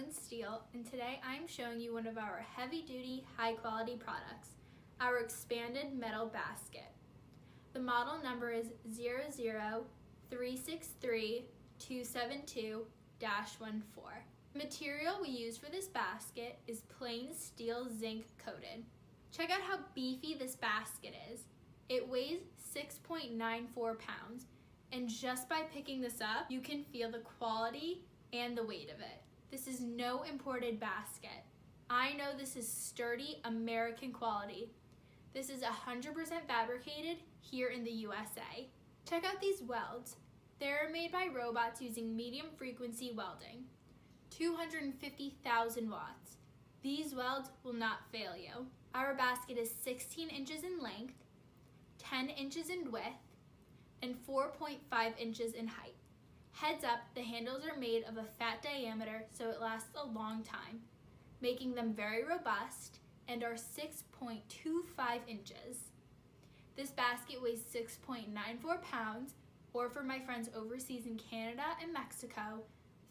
Marlin Steel, and today I'm showing you one of our heavy-duty, high-quality products, our expanded metal basket. The model number is 00363-272-14. The material we use for this basket is plain steel zinc-coated. Check out how beefy this basket is. It weighs 6.94 pounds, and just by picking this up, you can feel the quality and the weight of it. This is no imported basket. I know this is sturdy American quality. This is 100% fabricated here in the USA. Check out these welds. They're made by robots using medium frequency welding. 250,000 watts. These welds will not fail you. Our basket is 16 inches in length, 10 inches in width, and 4.5 inches in height. Heads up, the handles are made of a fat diameter so it lasts a long time, making them very robust and are 6.25 inches. This basket weighs 6.94 pounds, or for my friends overseas in Canada and Mexico,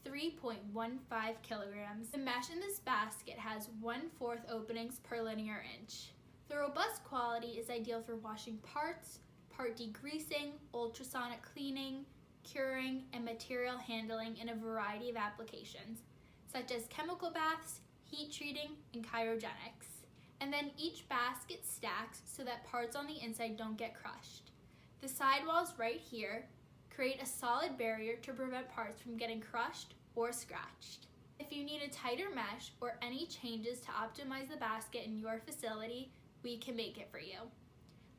3.15 kilograms. The mesh in this basket has 1/4 openings per linear inch. The robust quality is ideal for washing parts, part degreasing, ultrasonic cleaning, curing, and material handling in a variety of applications, such as chemical baths, heat treating, and cryogenics. And then each basket stacks so that parts on the inside don't get crushed. The sidewalls right here create a solid barrier to prevent parts from getting crushed or scratched. If you need a tighter mesh or any changes to optimize the basket in your facility, we can make it for you.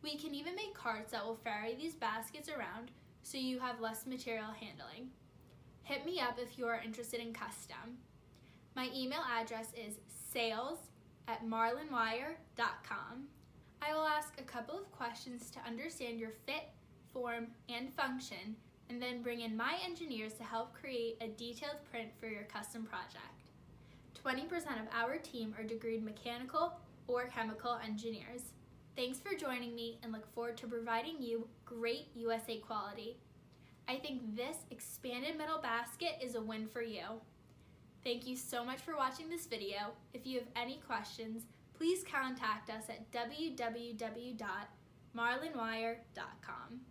We can even make carts that will ferry these baskets around so you have less material handling. Hit me up if you are interested in custom. My email address is sales@marlinwire.com. I will ask a couple of questions to understand your fit, form, and function, and then bring in my engineers to help create a detailed print for your custom project. 20% of our team are degreed mechanical or chemical engineers. Thanks for joining me, and look forward to providing you great USA quality. I think this expanded metal basket is a win for you. Thank you so much for watching this video. If you have any questions, please contact us at www.marlinwire.com.